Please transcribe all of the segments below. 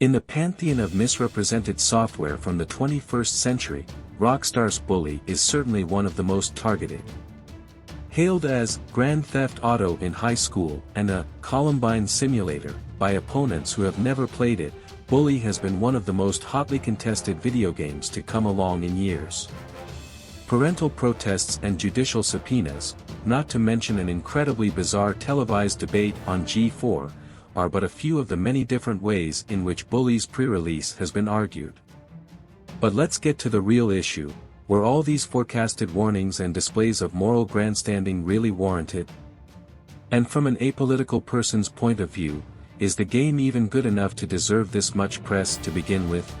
In the pantheon of misrepresented software from the 21st century, Rockstar's Bully is certainly one of the most targeted. Hailed as Grand Theft Auto in high school and a Columbine simulator by opponents who have never played it, Bully has been one of the most hotly contested video games to come along in years. Parental protests and judicial subpoenas, not to mention an incredibly bizarre televised debate on G4, are but a few of the many different ways in which Bully's pre-release has been argued. But let's get to the real issue: were all these forecasted warnings and displays of moral grandstanding really warranted? And from an apolitical person's point of view, is the game even good enough to deserve this much press to begin with?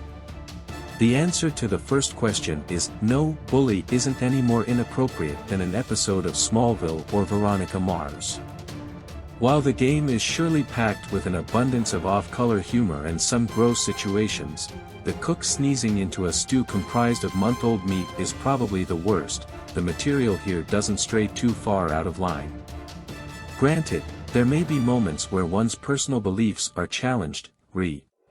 The answer to the first question is no. Bully isn't any more inappropriate than an episode of Smallville or Veronica Mars. While the game is surely packed with an abundance of off-color humor and some gross situations, the cook sneezing into a stew comprised of month-old meat is probably the worst. The material here doesn't stray too far out of line. Granted, there may be moments where one's personal beliefs are challenged.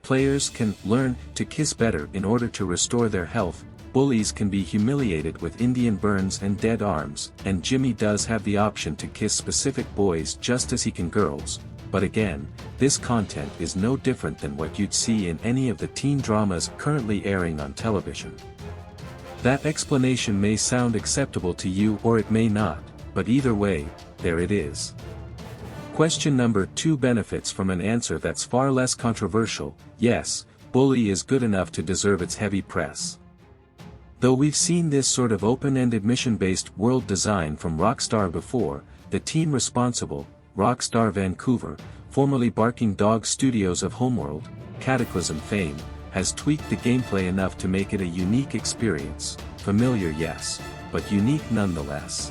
Players can learn to kiss better in order to restore their health. Bullies can be humiliated with Indian burns and dead arms, and Jimmy does have the option to kiss specific boys just as he can girls. But again, this content is no different than what you'd see in any of the teen dramas currently airing on television. That explanation may sound acceptable to you or it may not, but either way, there it is. Question number 2 benefits from an answer that's far less controversial. Yes, Bully is good enough to deserve its heavy press. Though we've seen this sort of open-ended mission-based world design from Rockstar before, the team responsible, Rockstar Vancouver, formerly Barking Dog Studios of Homeworld, Cataclysm fame, has tweaked the gameplay enough to make it a unique experience. Familiar, yes, but unique nonetheless.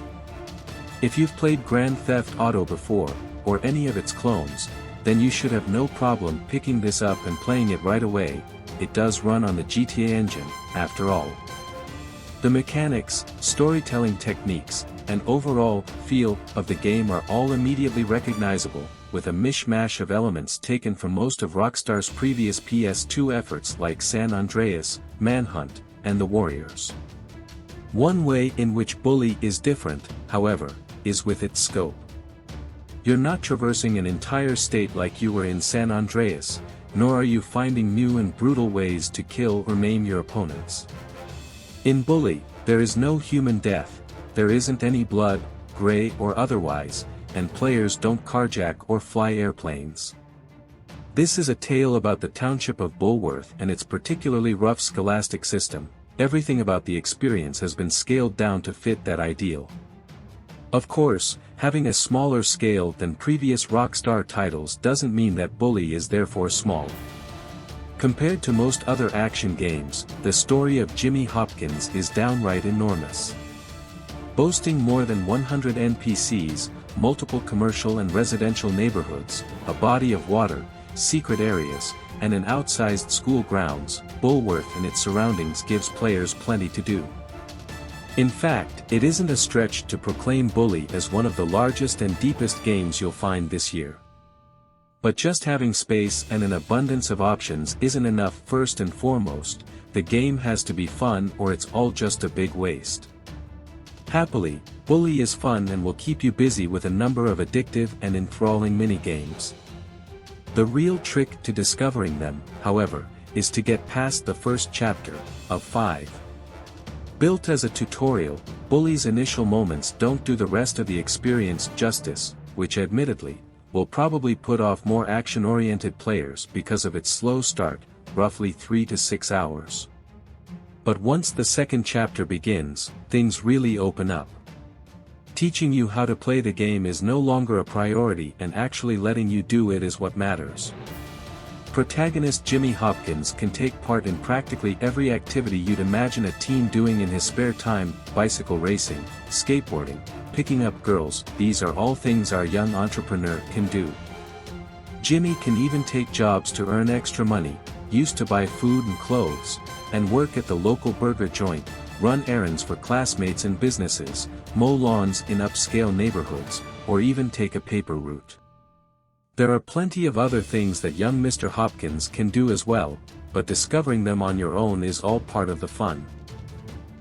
If you've played Grand Theft Auto before, or any of its clones, then you should have no problem picking this up and playing it right away. It does run on the GTA engine, after all. The mechanics, storytelling techniques, and overall feel of the game are all immediately recognizable, with a mishmash of elements taken from most of Rockstar's previous PS2 efforts like San Andreas, Manhunt, and The Warriors. One way in which Bully is different, however, is with its scope. You're not traversing an entire state like you were in San Andreas, nor are you finding new and brutal ways to kill or maim your opponents. In Bully, there is no human death, there isn't any blood, gray or otherwise, and players don't carjack or fly airplanes. This is a tale about the township of Bullworth and its particularly rough scholastic system. Everything about the experience has been scaled down to fit that ideal. Of course, having a smaller scale than previous Rockstar titles doesn't mean that Bully is therefore small. Compared to most other action games, the story of Jimmy Hopkins is downright enormous. Boasting more than 100 NPCs, multiple commercial and residential neighborhoods, a body of water, secret areas, and an outsized school grounds, Bullworth and its surroundings gives players plenty to do. In fact, it isn't a stretch to proclaim Bully as one of the largest and deepest games you'll find this year. But just having space and an abundance of options isn't enough. First and foremost, the game has to be fun or it's all just a big waste. Happily, Bully is fun and will keep you busy with a number of addictive and enthralling mini-games. The real trick to discovering them, however, is to get past the first chapter, of 5. Built as a tutorial, Bully's initial moments don't do the rest of the experience justice, which admittedly, will probably put off more action-oriented players because of its slow start, roughly 3 to 6 hours. But once the second chapter begins, things really open up. Teaching you how to play the game is no longer a priority and actually letting you do it is what matters. Protagonist Jimmy Hopkins can take part in practically every activity you'd imagine a teen doing in his spare time: bicycle racing, skateboarding, picking up girls. These are all things our young entrepreneur can do. Jimmy can even take jobs to earn extra money, used to buy food and clothes, and work at the local burger joint, run errands for classmates and businesses, mow lawns in upscale neighborhoods, or even take a paper route. There are plenty of other things that young Mr. Hopkins can do as well, but discovering them on your own is all part of the fun.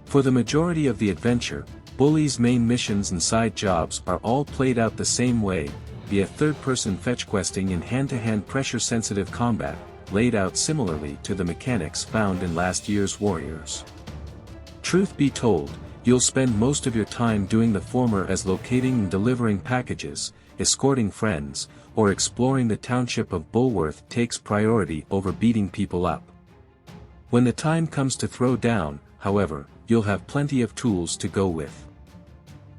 For the majority of the adventure, Bully's main missions and side jobs are all played out the same way, via third-person fetch questing in hand-to-hand pressure-sensitive combat, laid out similarly to the mechanics found in last year's Warriors. Truth be told, you'll spend most of your time doing the former as locating and delivering packages, escorting friends, or exploring the township of Bullworth takes priority over beating people up. When the time comes to throw down, however, you'll have plenty of tools to go with.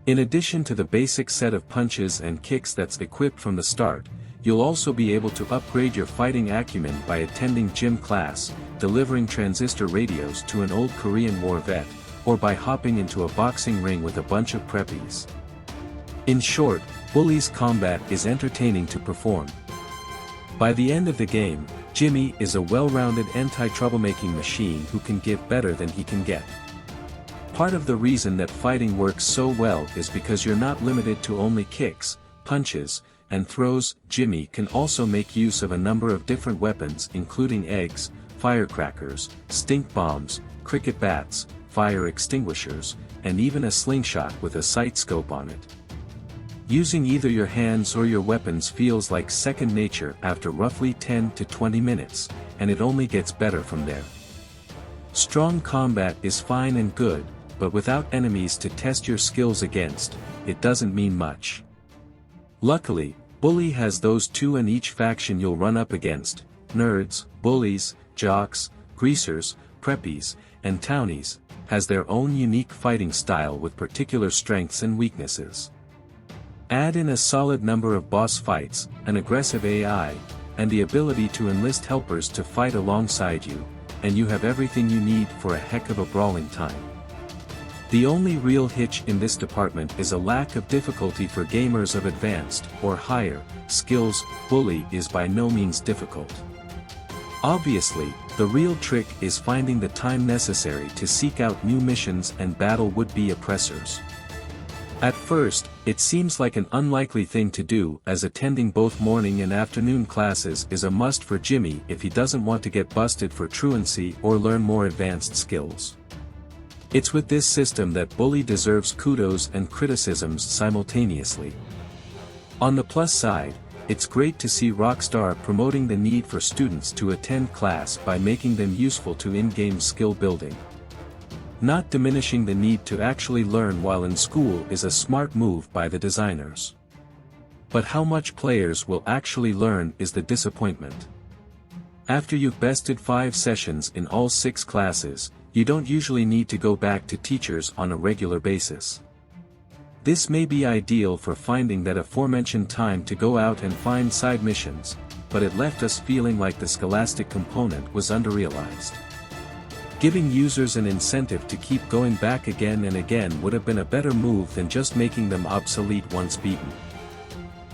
In addition to the basic set of punches and kicks that's equipped from the start, you'll also be able to upgrade your fighting acumen by attending gym class, delivering transistor radios to an old Korean War vet, or by hopping into a boxing ring with a bunch of preppies. In short, Bully's combat is entertaining to perform. By the end of the game, Jimmy is a well-rounded anti-troublemaking machine who can give better than he can get. Part of the reason that fighting works so well is because you're not limited to only kicks, punches, and throws. Jimmy can also make use of a number of different weapons including eggs, firecrackers, stink bombs, cricket bats, fire extinguishers, and even a slingshot with a sight scope on it. Using either your hands or your weapons feels like second nature after roughly 10 to 20 minutes, and it only gets better from there. Strong combat is fine and good, but without enemies to test your skills against, it doesn't mean much. Luckily, Bully has those two in each faction you'll run up against: nerds, bullies, jocks, greasers, preppies, and townies, has their own unique fighting style with particular strengths and weaknesses. Add in a solid number of boss fights, an aggressive AI, and the ability to enlist helpers to fight alongside you, and you have everything you need for a heck of a brawling time. The only real hitch in this department is a lack of difficulty for gamers of advanced, or higher, skills. Bully is by no means difficult. Obviously, the real trick is finding the time necessary to seek out new missions and battle would-be oppressors. At first, it seems like an unlikely thing to do, as attending both morning and afternoon classes is a must for Jimmy if he doesn't want to get busted for truancy or learn more advanced skills. It's with this system that Bully deserves kudos and criticisms simultaneously. On the plus side, it's great to see Rockstar promoting the need for students to attend class by making them useful to in-game skill building. Not diminishing the need to actually learn while in school is a smart move by the designers. But how much players will actually learn is the disappointment. After you've bested 5 sessions in all 6 classes, you don't usually need to go back to teachers on a regular basis. This may be ideal for finding that aforementioned time to go out and find side missions, but it left us feeling like the scholastic component was underrealized. Giving users an incentive to keep going back again and again would have been a better move than just making them obsolete once beaten.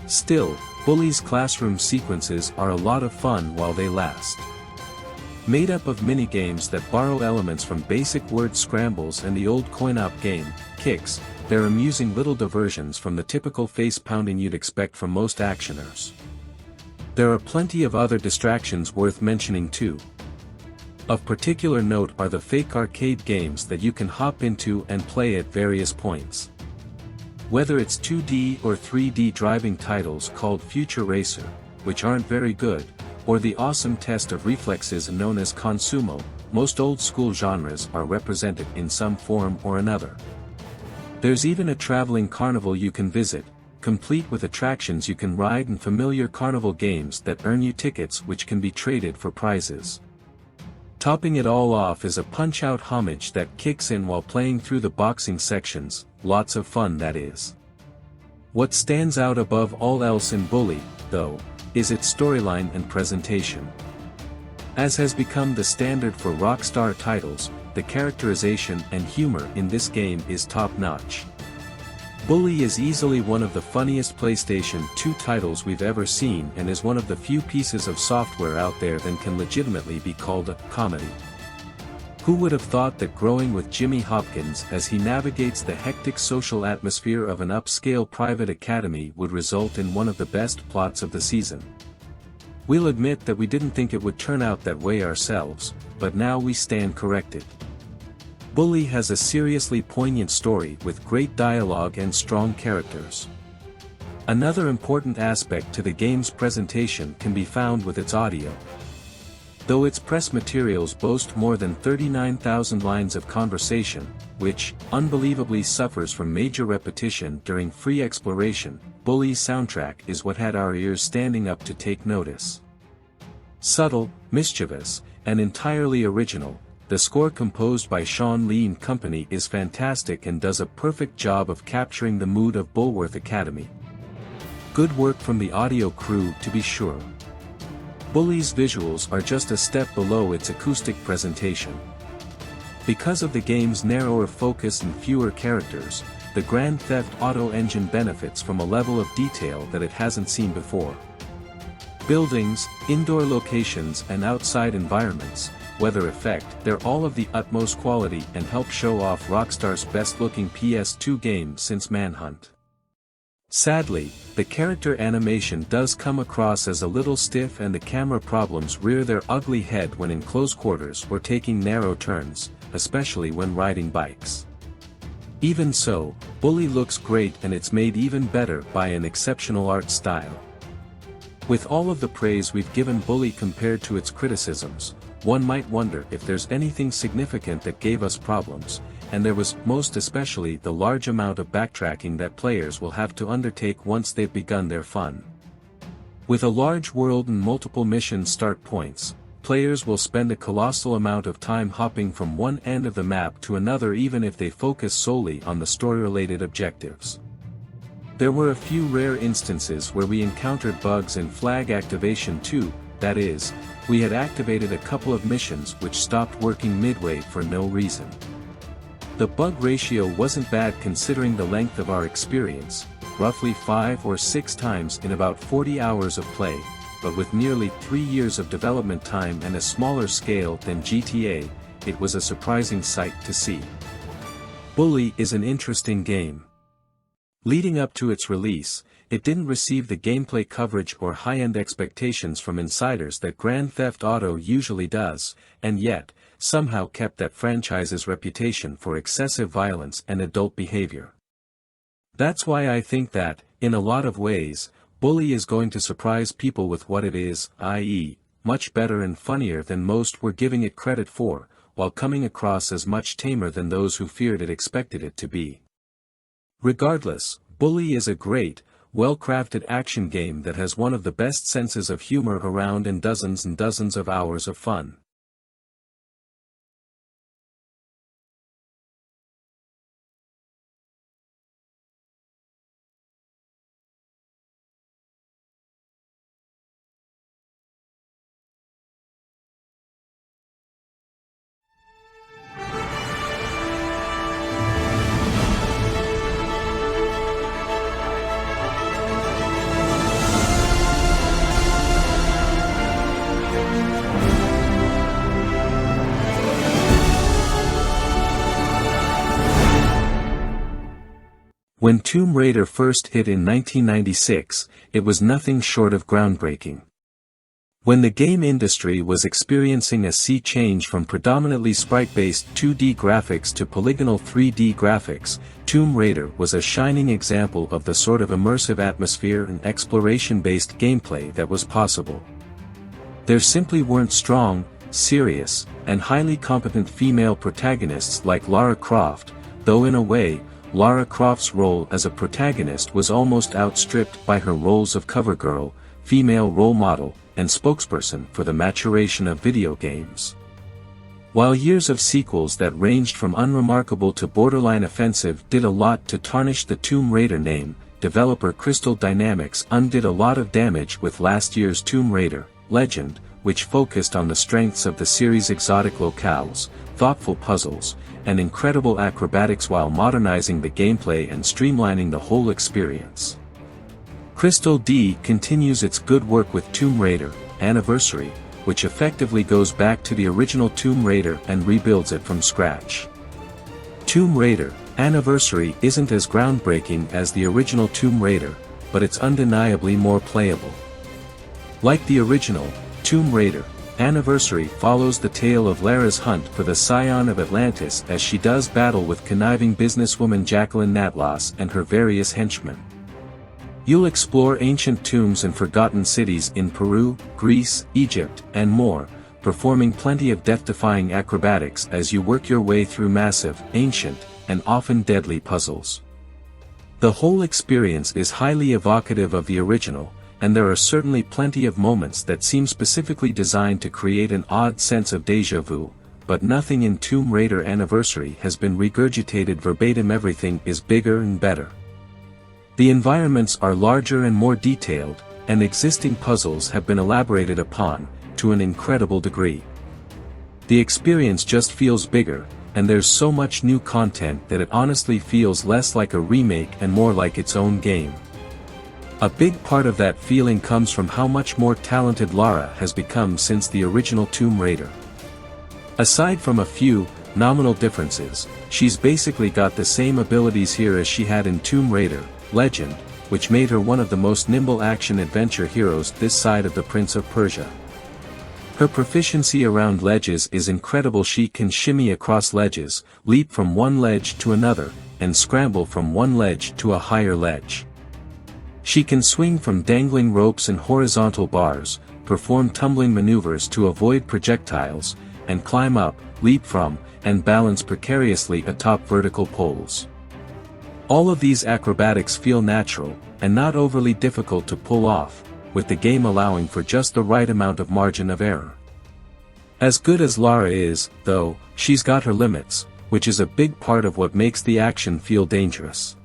Still, Bully's classroom sequences are a lot of fun while they last. Made up of minigames that borrow elements from basic word scrambles and the old coin-op game, Kicks, they're amusing little diversions from the typical face-pounding you'd expect from most actioners. There are plenty of other distractions worth mentioning too. Of particular note are the fake arcade games that you can hop into and play at various points. Whether it's 2D or 3D driving titles called Future Racer, which aren't very good, or the awesome test of reflexes known as Consumo, most old-school genres are represented in some form or another. There's even a traveling carnival you can visit, complete with attractions you can ride and familiar carnival games that earn you tickets which can be traded for prizes. Topping it all off is a punch-out homage that kicks in while playing through the boxing sections. Lots of fun, that is. What stands out above all else in Bully, though, is its storyline and presentation. As has become the standard for Rockstar titles, the characterization and humor in this game is top-notch. Bully is easily one of the funniest PlayStation 2 titles we've ever seen and is one of the few pieces of software out there that can legitimately be called a comedy. Who would have thought that growing with Jimmy Hopkins as he navigates the hectic social atmosphere of an upscale private academy would result in one of the best plots of the season? We'll admit that we didn't think it would turn out that way ourselves, but now we stand corrected. Bully has a seriously poignant story with great dialogue and strong characters. Another important aspect to the game's presentation can be found with its audio. Though its press materials boast more than 39,000 lines of conversation, which, unbelievably suffers from major repetition during free exploration, Bully's soundtrack is what had our ears standing up to take notice. Subtle, mischievous, and entirely original, the score composed by Sean Lee and Company is fantastic and does a perfect job of capturing the mood of Bullworth Academy. Good work from the audio crew to be sure. Bully's visuals are just a step below its acoustic presentation. Because of the game's narrower focus and fewer characters, the Grand Theft Auto engine benefits from a level of detail that it hasn't seen before. Buildings, indoor locations and outside environments, weather effect, they're all of the utmost quality and help show off Rockstar's best-looking PS2 game since Manhunt. Sadly, the character animation does come across as a little stiff and the camera problems rear their ugly head when in close quarters or taking narrow turns, especially when riding bikes. Even so, Bully looks great and it's made even better by an exceptional art style. With all of the praise we've given Bully compared to its criticisms, one might wonder if there's anything significant that gave us problems, and there was most especially the large amount of backtracking that players will have to undertake once they've begun their fun. With a large world and multiple mission start points, players will spend a colossal amount of time hopping from one end of the map to another even if they focus solely on the story-related objectives. There were a few rare instances where we encountered bugs in flag activation too, that is, we had activated a couple of missions which stopped working midway for no reason. The bug ratio wasn't bad considering the length of our experience, roughly 5 or 6 times in about 40 hours of play, but with nearly 3 years of development time and a smaller scale than GTA, it was a surprising sight to see. Bully is an interesting game. Leading up to its release, it didn't receive the gameplay coverage or high-end expectations from insiders that Grand Theft Auto usually does, and yet, somehow kept that franchise's reputation for excessive violence and adult behavior. That's why I think that, in a lot of ways, Bully is going to surprise people with what it is, i.e., much better and funnier than most were giving it credit for, while coming across as much tamer than those who feared it expected it to be. Regardless, Bully is a great, well-crafted action game that has one of the best senses of humor around and dozens of hours of fun. When Tomb Raider first hit in 1996, it was nothing short of groundbreaking. When the game industry was experiencing a sea change from predominantly sprite-based 2D graphics to polygonal 3D graphics, Tomb Raider was a shining example of the sort of immersive atmosphere and exploration-based gameplay that was possible. There simply weren't strong, serious, and highly competent female protagonists like Lara Croft, though in a way, Lara Croft's role as a protagonist was almost outstripped by her roles of cover girl, female role model, and spokesperson for the maturation of video games. While years of sequels that ranged from unremarkable to borderline offensive did a lot to tarnish the Tomb Raider name, developer Crystal Dynamics undid a lot of damage with last year's Tomb Raider, Legend, which focused on the strengths of the series' exotic locales, thoughtful puzzles, and incredible acrobatics while modernizing the gameplay and streamlining the whole experience. Crystal D continues its good work with Tomb Raider, Anniversary, which effectively goes back to the original Tomb Raider and rebuilds it from scratch. Tomb Raider Anniversary isn't as groundbreaking as the original Tomb Raider, but it's undeniably more playable. Like the original, Tomb Raider Anniversary follows the tale of Lara's hunt for the Scion of Atlantis as she does battle with conniving businesswoman Jacqueline Natlos and her various henchmen. You'll explore ancient tombs and forgotten cities in Peru, Greece, Egypt, and more, performing plenty of death-defying acrobatics as you work your way through massive, ancient, and often deadly puzzles. The whole experience is highly evocative of the original, and there are certainly plenty of moments that seem specifically designed to create an odd sense of déjà vu, but nothing in Tomb Raider Anniversary has been regurgitated verbatim. Everything is bigger and better. The environments are larger and more detailed, and existing puzzles have been elaborated upon, to an incredible degree. The experience just feels bigger, and there's so much new content that it honestly feels less like a remake and more like its own game. A big part of that feeling comes from how much more talented Lara has become since the original Tomb Raider. Aside from a few nominal differences, she's basically got the same abilities here as she had in Tomb Raider Legend, which made her one of the most nimble action-adventure heroes this side of the Prince of Persia. Her proficiency around ledges is incredible. She can shimmy across ledges, leap from one ledge to another, and scramble from one ledge to a higher ledge. She can swing from dangling ropes and horizontal bars, perform tumbling maneuvers to avoid projectiles, and climb up, leap from, and balance precariously atop vertical poles. All of these acrobatics feel natural, and not overly difficult to pull off, with the game allowing for just the right amount of margin of error. As good as Lara is, though, she's got her limits, which is a big part of what makes the action feel dangerous.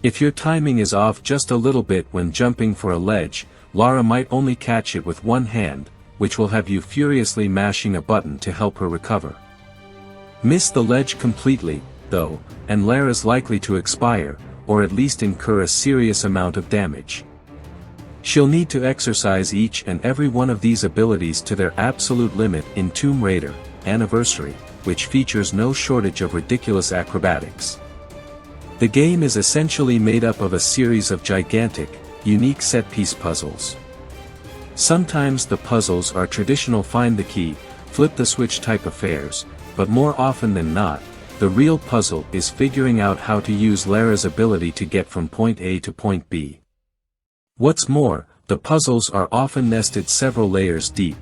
If your timing is off just a little bit when jumping for a ledge, Lara might only catch it with one hand, which will have you furiously mashing a button to help her recover. Miss the ledge completely, though, and Lara's likely to expire, or at least incur a serious amount of damage. She'll need to exercise each and every one of these abilities to their absolute limit in Tomb Raider Anniversary, which features no shortage of ridiculous acrobatics. The game is essentially made up of a series of gigantic, unique set-piece puzzles. Sometimes the puzzles are traditional find the key, flip the switch type affairs, but more often than not, the real puzzle is figuring out how to use Lara's ability to get from point A to point B. What's more, the puzzles are often nested several layers deep.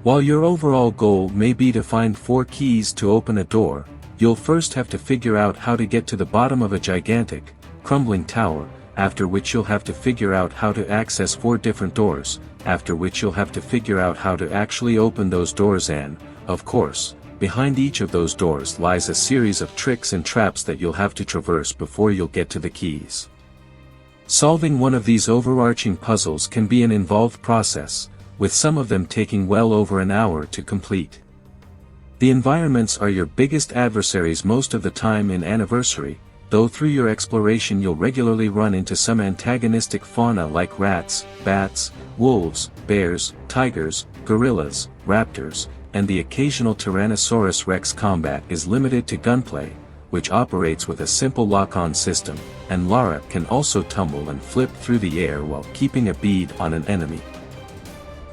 While your overall goal may be to find 4 keys to open a door, you'll first have to figure out how to get to the bottom of a gigantic, crumbling tower, after which you'll have to figure out how to access 4 different doors, after which you'll have to figure out how to actually open those doors and, of course, behind each of those doors lies a series of tricks and traps that you'll have to traverse before you'll get to the keys. Solving one of these overarching puzzles can be an involved process, with some of them taking well over an hour to complete. The environments are your biggest adversaries most of the time in Anniversary, though through your exploration you'll regularly run into some antagonistic fauna like rats, bats, wolves, bears, tigers, gorillas, raptors, and the occasional Tyrannosaurus Rex. Combat is limited to gunplay, which operates with a simple lock-on system, and Lara can also tumble and flip through the air while keeping a bead on an enemy.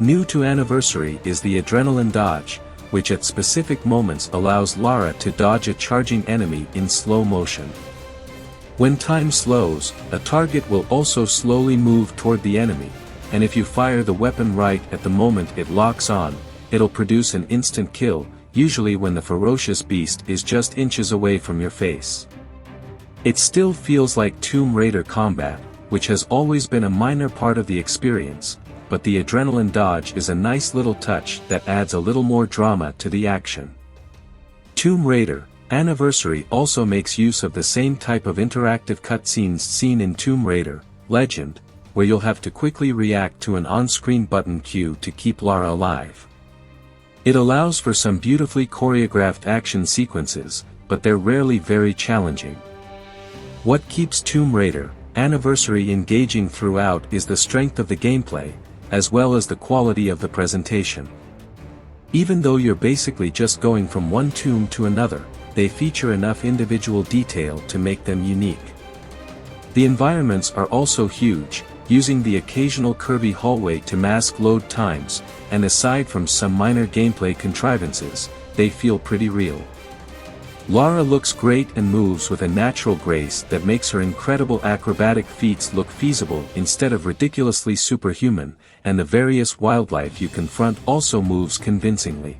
New to Anniversary is the adrenaline dodge, which at specific moments allows Lara to dodge a charging enemy in slow motion. When time slows, a target will also slowly move toward the enemy, and if you fire the weapon right at the moment it locks on, it'll produce an instant kill, usually when the ferocious beast is just inches away from your face. It still feels like Tomb Raider combat, which has always been a minor part of the experience, but the adrenaline dodge is a nice little touch that adds a little more drama to the action. Tomb Raider Anniversary also makes use of the same type of interactive cutscenes seen in Tomb Raider Legend, where you'll have to quickly react to an on-screen button cue to keep Lara alive. It allows for some beautifully choreographed action sequences, but they're rarely very challenging. What keeps Tomb Raider Anniversary engaging throughout is the strength of the gameplay, as well as the quality of the presentation. Even though you're basically just going from one tomb to another, they feature enough individual detail to make them unique. The environments are also huge, using the occasional curvy hallway to mask load times, and aside from some minor gameplay contrivances, they feel pretty real. Lara looks great and moves with a natural grace that makes her incredible acrobatic feats look feasible instead of ridiculously superhuman, and the various wildlife you confront also moves convincingly.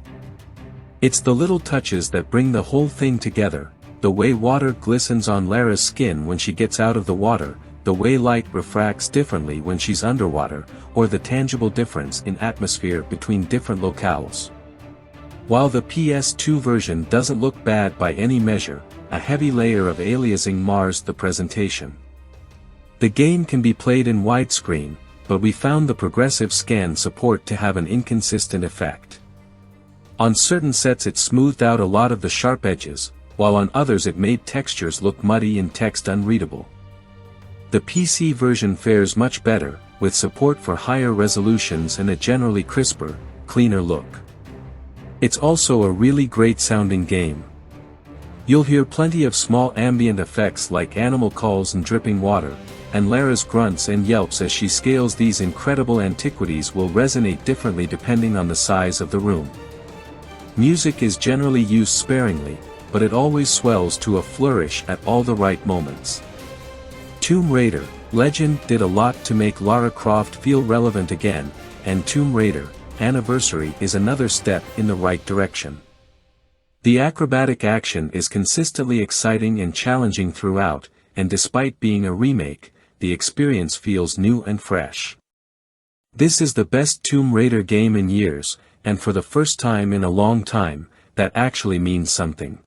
It's the little touches that bring the whole thing together, the way water glistens on Lara's skin when she gets out of the water, the way light refracts differently when she's underwater, or the tangible difference in atmosphere between different locales. While the PS2 version doesn't look bad by any measure, a heavy layer of aliasing mars the presentation. The game can be played in widescreen, but we found the progressive scan support to have an inconsistent effect. On certain sets it smoothed out a lot of the sharp edges, while on others it made textures look muddy and text unreadable. The PC version fares much better, with support for higher resolutions and a generally crisper, cleaner look. It's also a really great sounding game. You'll hear plenty of small ambient effects like animal calls and dripping water, and Lara's grunts and yelps as she scales these incredible antiquities will resonate differently depending on the size of the room. Music is generally used sparingly, but it always swells to a flourish at all the right moments. Tomb Raider: Legend did a lot to make Lara Croft feel relevant again, and Tomb Raider: Anniversary is another step in the right direction. The acrobatic action is consistently exciting and challenging throughout, and despite being a remake, the experience feels new and fresh. This is the best Tomb Raider game in years, and for the first time in a long time, that actually means something.